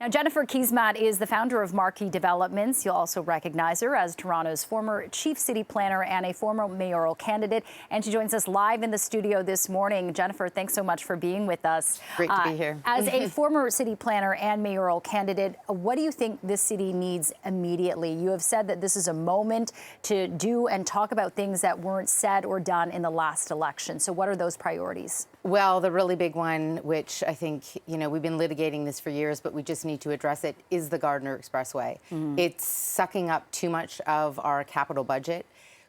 Now, Jennifer Keesmat is the founder of Markee Developments. You'll also recognize her as Toronto's former chief city planner and a former mayoral candidate. And she joins us live in the studio this morning. Jennifer, thanks so much for being with us. Great to be here. As a former city planner and mayoral candidate, what do you think this city needs immediately? You have said that this is a moment to do and talk about things that weren't said or done in the last election. So what are those priorities? Well, the really big one, which I think, we've been litigating this for years, but we just need to address it, is the Gardiner Expressway. It's sucking up too much of our capital budget.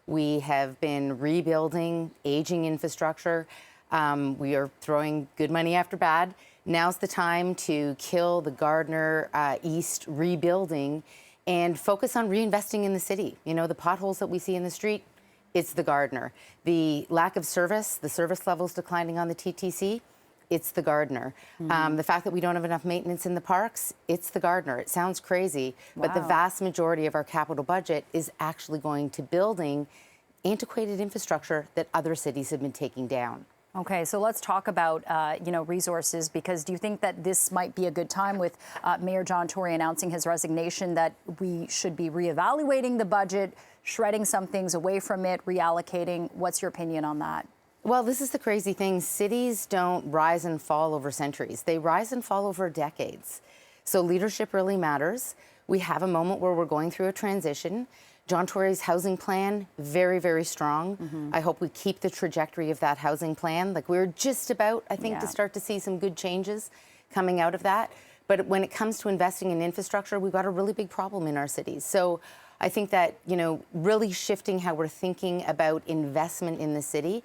We have been rebuilding aging infrastructure. We are throwing good money after bad. Now's the time to kill the Gardiner East rebuilding and focus on reinvesting in the city. The potholes that we see in the street, it's the Gardiner. The lack of service, the service levels declining on the TTC, it's the Gardiner. The fact that we don't have enough maintenance in the parks, it's the Gardiner. It sounds crazy, but the vast majority of our capital budget is actually going to building antiquated infrastructure that other cities have been taking down. Okay, so let's talk about, resources, because do you think that this might be a good time with Mayor John Tory announcing his resignation, that we should be reevaluating the budget, shredding some things away from it, reallocating? What's your opinion on that? Well, this is the crazy thing. Cities don't rise and fall over centuries. They rise and fall over decades. So leadership really matters. We have a moment where we're going through a transition. John Tory's housing plan, very, very strong. I hope we keep the trajectory of that housing plan. Like, we're just about, I think, to start to see some good changes coming out of that. But when it comes to investing in infrastructure, we've got a really big problem in our cities. So I think that, really shifting how we're thinking about investment in the city.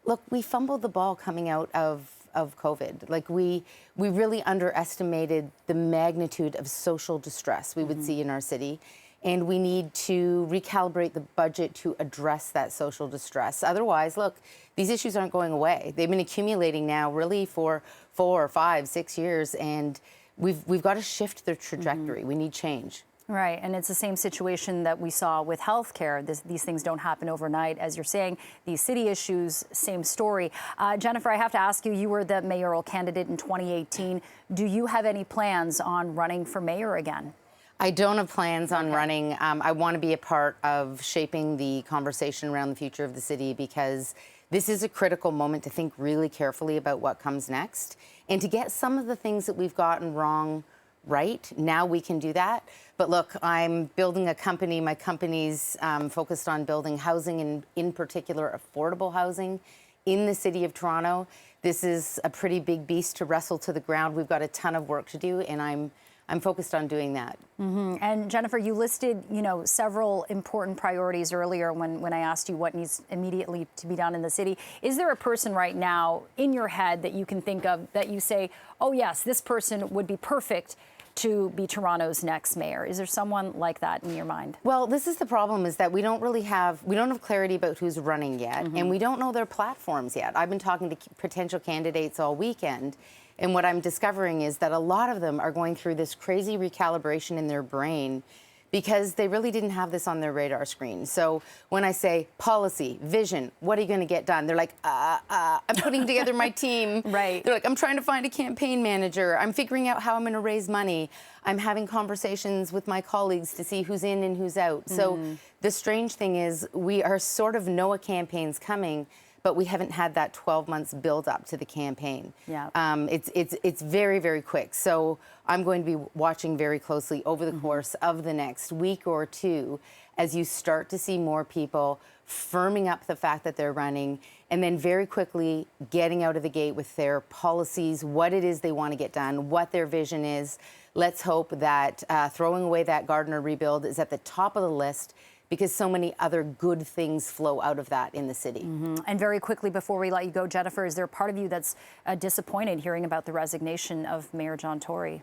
Look, we fumbled the ball coming out of COVID. Like, we really underestimated the magnitude of social distress we would see in our city. And we need to recalibrate the budget to address that social distress. Otherwise, look, these issues aren't going away. They've been accumulating now really for 4, 5, 6 years, and we've got to shift the trajectory. We need change. Right, and it's the same situation that we saw with healthcare. These things don't happen overnight. As you're saying, these city issues, same story. Jennifer, I have to ask you, you were the mayoral candidate in 2018. Do you have any plans on running for mayor again? I don't have plans on running. I want to be a part of shaping the conversation around the future of the city, because this is a critical moment to think really carefully about what comes next and to get some of the things that we've gotten wrong right. Now we can do that. But look, I'm building a company. My company's focused on building housing, and in particular affordable housing in the city of Toronto. This is a pretty big beast to wrestle to the ground. We've got a ton of work to do, and I'm focused on doing that. And Jennifer, you listed, several important priorities earlier when I asked you what needs immediately to be done in the city. Is there a person right now in your head that you can think of that you say, oh yes, this person would be perfect to be Toronto's next mayor? Is there someone like that in your mind? Well, this is the problem, is that we don't have clarity about who's running yet, and we don't know their platforms yet. I've been talking to potential candidates all weekend, and what I'm discovering is that a lot of them are going through this crazy recalibration in their brain because they really didn't have this on their radar screen. So when I say policy, vision, what are you going to get done? They're like, I'm putting together my team. Right. They're like, I'm trying to find a campaign manager. I'm figuring out how I'm going to raise money. I'm having conversations with my colleagues to see who's in and who's out. So the strange thing is, we are sort of know a campaign's coming, but we haven't had that 12 months build up to the campaign. Yeah. It's very, very quick. So I'm going to be watching very closely over the course of the next week or two as you start to see more people firming up the fact that they're running, and then very quickly getting out of the gate with their policies, what it is they want to get done, what their vision is. Let's hope that throwing away that Gardiner rebuild is at the top of the list, because so many other good things flow out of that in the city. And very quickly, before we let you go, Jennifer, is there a part of you that's disappointed hearing about the resignation of Mayor John Tory?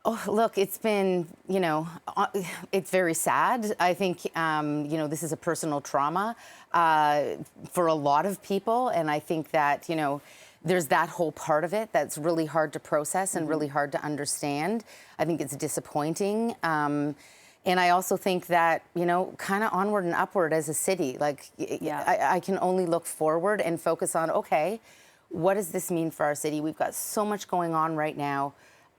Oh, look, it's been, it's very sad. I think, this is a personal trauma for a lot of people. And I think that, there's that whole part of it that's really hard to process and really hard to understand. I think it's disappointing. And I also think that, kind of onward and upward as a city, like, I can only look forward and focus on, okay, what does this mean for our city? We've got so much going on right now.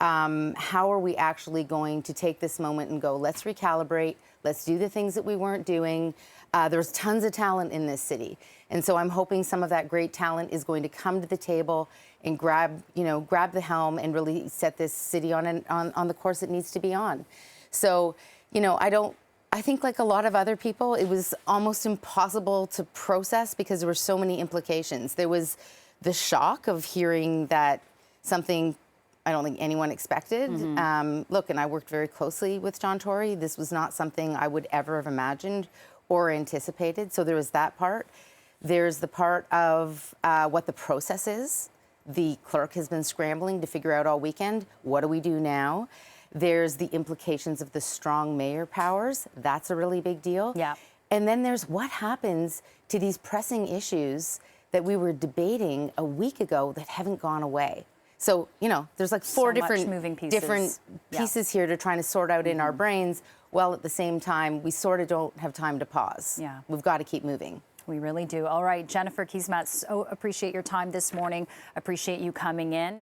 How are we actually going to take this moment and go, let's recalibrate, let's do the things that we weren't doing. There's tons of talent in this city. And so I'm hoping some of that great talent is going to come to the table and grab the helm and really set this city on the course it needs to be on. So, I think like a lot of other people, it was almost impossible to process because there were so many implications. There was the shock of hearing that something I don't think anyone expected. Look, and I worked very closely with John Tory. This was not something I would ever have imagined or anticipated. So there was that part. There's the part of what the process is. The clerk has been scrambling to figure out all weekend, what do we do now? There's the implications of the strong mayor powers. That's a really big deal. Yeah. And then there's what happens to these pressing issues that we were debating a week ago that haven't gone away. So, there's like four different pieces here to trying to sort out in our brains, while at the same time, we sort of don't have time to pause. Yeah. We've got to keep moving. We really do. All right, Jennifer Keesmat, so appreciate your time this morning. Appreciate you coming in.